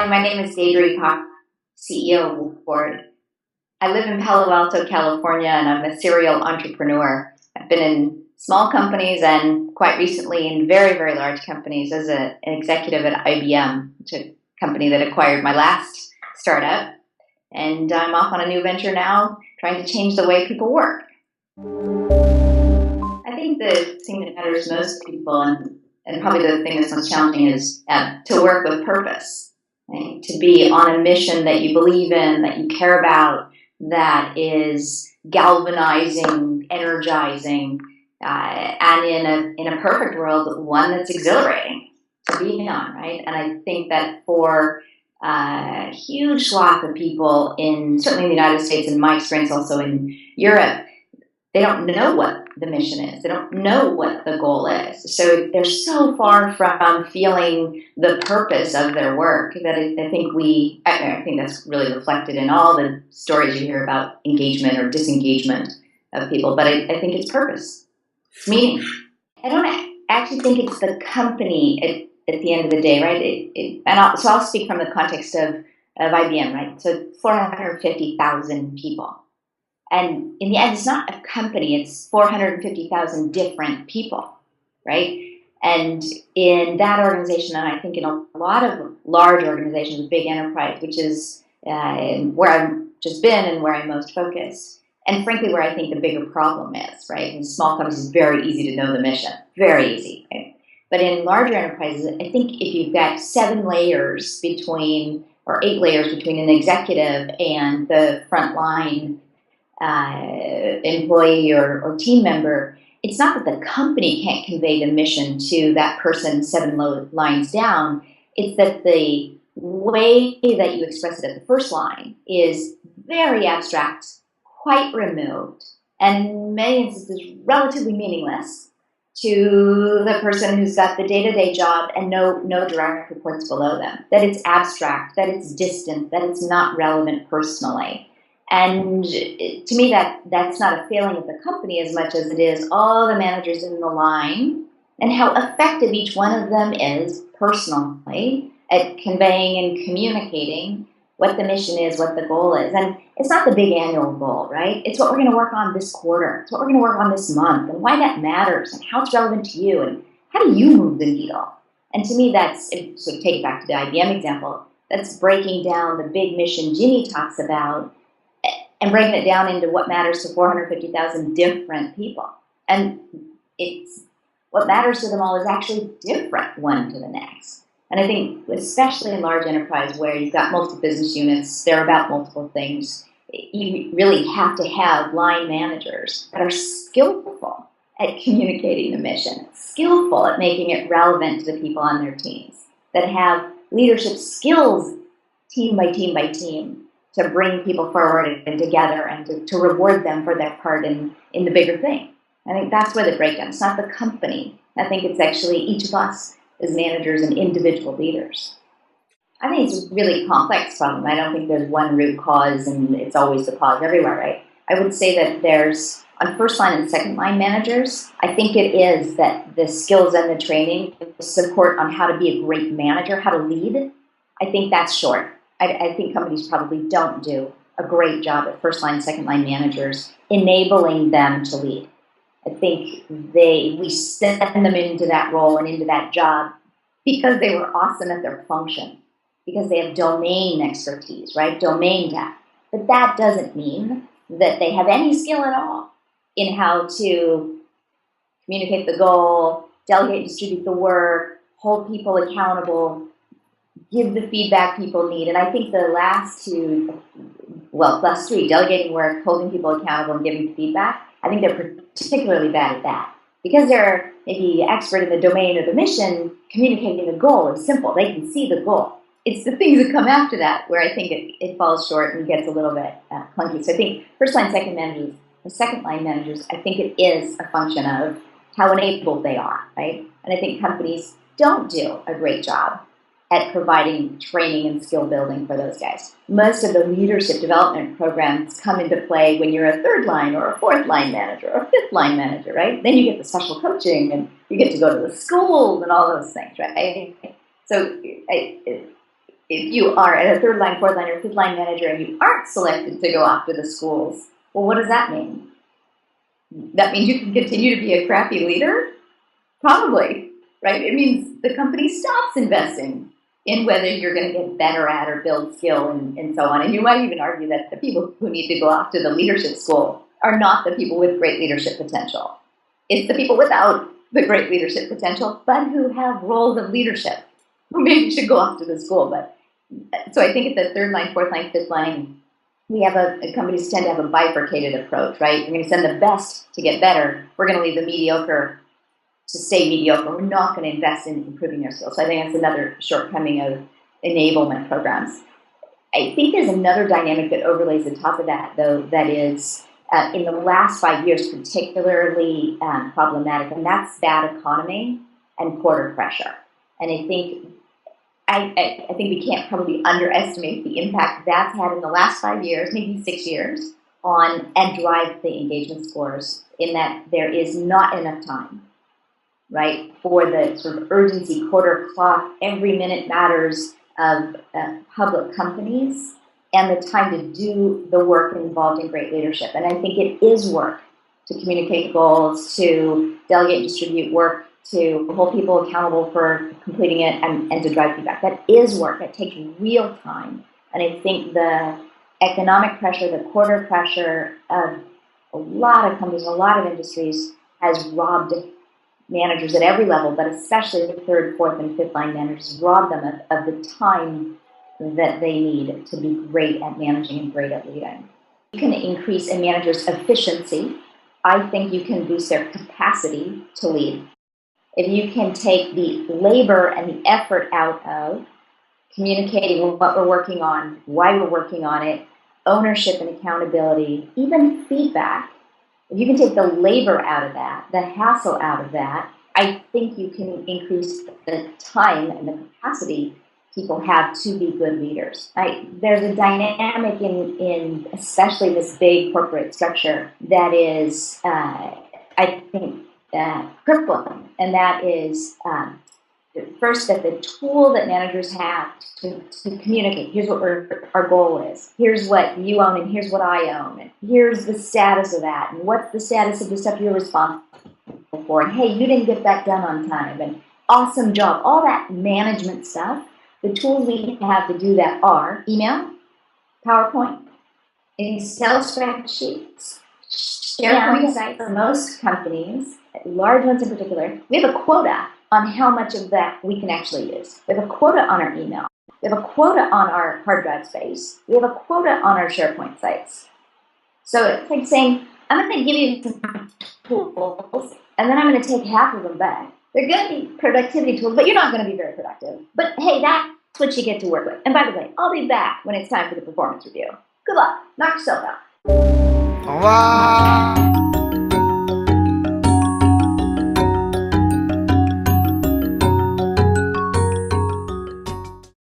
Hi, my name is Deidre Paknad, CEO of Board. I live in Palo Alto, California, and I'm a serial entrepreneur. I've been in small companies and quite recently in very, very large companies as an executive at IBM, which is a company that acquired my last startup. And I'm off on a new venture now, trying to change the way people work. I think the thing that matters most to people, and probably the thing that's most challenging, is to work with purpose. Right? To be on a mission that you believe in, that you care about, that is galvanizing, energizing, and in a perfect world, one that's exhilarating to be on, right? And I think that for a huge swath of people certainly in the United States, and my experience also in Europe, they don't know what the mission is. They don't know what the goal is. So they're so far from feeling the purpose of their work that I think that's really reflected in all the stories you hear about engagement or disengagement of people. But I think it's purpose. It's meaning. I don't actually think it's the company at the end of the day, right? So I'll speak from the context of IBM, right? So 450,000 people. And in the end, it's not a company, it's 450,000 different people, right? And in that organization, and I think in a lot of large organizations, big enterprise, which is where I've just been and where I'm most focused, and frankly, where I think the bigger problem is, right? In small companies, it's very easy to know the mission, very easy, right? But in larger enterprises, I think if you've got 7 layers or 8 layers between an executive and the frontline employee or team member, it's not that the company can't convey the mission to that person 7 lines down. It's that the way that you express it at the first line is very abstract, quite removed, and in many instances relatively meaningless to the person who's got the day-to-day job and no direct reports below them. That it's abstract, that it's distant, that it's not relevant personally. And to me, that's not a failing of the company as much as it is all the managers in the line and how effective each one of them is personally at conveying and communicating what the mission is, what the goal is. And it's not the big annual goal, right? It's what we're going to work on this quarter. It's what we're going to work on this month and why that matters and how it's relevant to you and how do you move the needle. And to me, so take it back to the IBM example, that's breaking down the big mission Ginny talks about and breaking it down into what matters to 450,000 different people. And it's what matters to them all is actually different one to the next. And I think, especially in large enterprise where you've got multiple business units, they're about multiple things, you really have to have line managers that are skillful at communicating the mission, skillful at making it relevant to the people on their teams, that have leadership skills team by team by team, to bring people forward and together and to reward them for their part in the bigger thing. I think that's where the breakdown. It's not the company. I think it's actually each of us as managers and individual leaders. I think it's a really complex problem. I don't think there's one root cause and it's always the cause everywhere, right? I would say that there's, on first line and second line managers, I think it is that the skills and the training, the support on how to be a great manager, how to lead, I think that's short. I think companies probably don't do a great job at first-line, second-line managers enabling them to lead. I think we send them into that role and into that job because they were awesome at their function, because they have domain expertise, right? Domain depth. But that doesn't mean that they have any skill at all in how to communicate the goal, delegate and distribute the work, hold people accountable, give the feedback people need. And I think the last three, delegating work, holding people accountable, and giving feedback, I think they're particularly bad at that. Because they're maybe expert in the domain of the mission, communicating the goal is simple. They can see the goal. It's the things that come after that where I think it falls short and gets a little bit clunky. So I think first-line, second-line managers, I think it is a function of how enabled they are, right? And I think companies don't do a great job at providing training and skill building for those guys. Most of the leadership development programs come into play when you're a third line or a fourth line manager or a fifth line manager, right? Then you get the special coaching and you get to go to the schools and all those things, right? So if you are at a third line, fourth line, or fifth line manager and you aren't selected to go after the schools, well, what does that mean? That means you can continue to be a crappy leader? Probably, right? It means the company stops investing in whether you're going to get better at or build skill and so on. And you might even argue that the people who need to go after the leadership school are not the people with great leadership potential. It's the people without the great leadership potential, but who have roles of leadership, who maybe should go after the school. But so I think at the third line, fourth line, fifth line, we have companies tend to have a bifurcated approach, right? We're going to send the best to get better. We're going to leave the mediocre to stay mediocre. We're not going to invest in improving their skills. So I think that's another shortcoming of enablement programs. I think there's another dynamic that overlays the top of that, though, that is in the last 5 years particularly problematic, and that's bad economy and quarter pressure. And I think we can't probably underestimate the impact that's had in the last 5 years, maybe 6 years, on and drive the engagement scores, in that there is not enough time, right, for the sort of urgency, quarter clock, every minute matters of public companies, and the time to do the work involved in great leadership. And I think it is work to communicate goals, to delegate and distribute work, to hold people accountable for completing it, and to drive feedback. That is work. That takes real time. And I think the economic pressure, the quarter pressure of a lot of companies, a lot of industries has robbed managers at every level, but especially the third, fourth, and fifth line managers, robbed them of the time that they need to be great at managing and great at leading. You can increase a manager's efficiency. I think you can boost their capacity to lead. If you can take the labor and the effort out of communicating what we're working on, why we're working on it, ownership and accountability, even feedback, if you can take the labor out of that, the hassle out of that, I think you can increase the time and the capacity people have to be good leaders. There's a dynamic in especially this big corporate structure that is, I think, crippling, and that is first, that the tool that managers have to communicate, here's what our goal is, here's what you own, and here's what I own, and here's the status of that, and what's the status of the stuff you're responsible for, and hey, you didn't get that done on time, and awesome job, all that management stuff. The tools we have to do that are email, PowerPoint, Excel spreadsheets, SharePoint sites. For most companies, large ones in particular, we have a quota on how much of that we can actually use. We have a quota on our email. We have a quota on our hard drive space. We have a quota on our SharePoint sites. So it's like saying, I'm going to give you some tools, and then I'm going to take half of them back. They're going to be productivity tools, but you're not going to be very productive. But hey, that's what you get to work with. And by the way, I'll be back when it's time for the performance review. Good luck. Knock yourself out. Wow.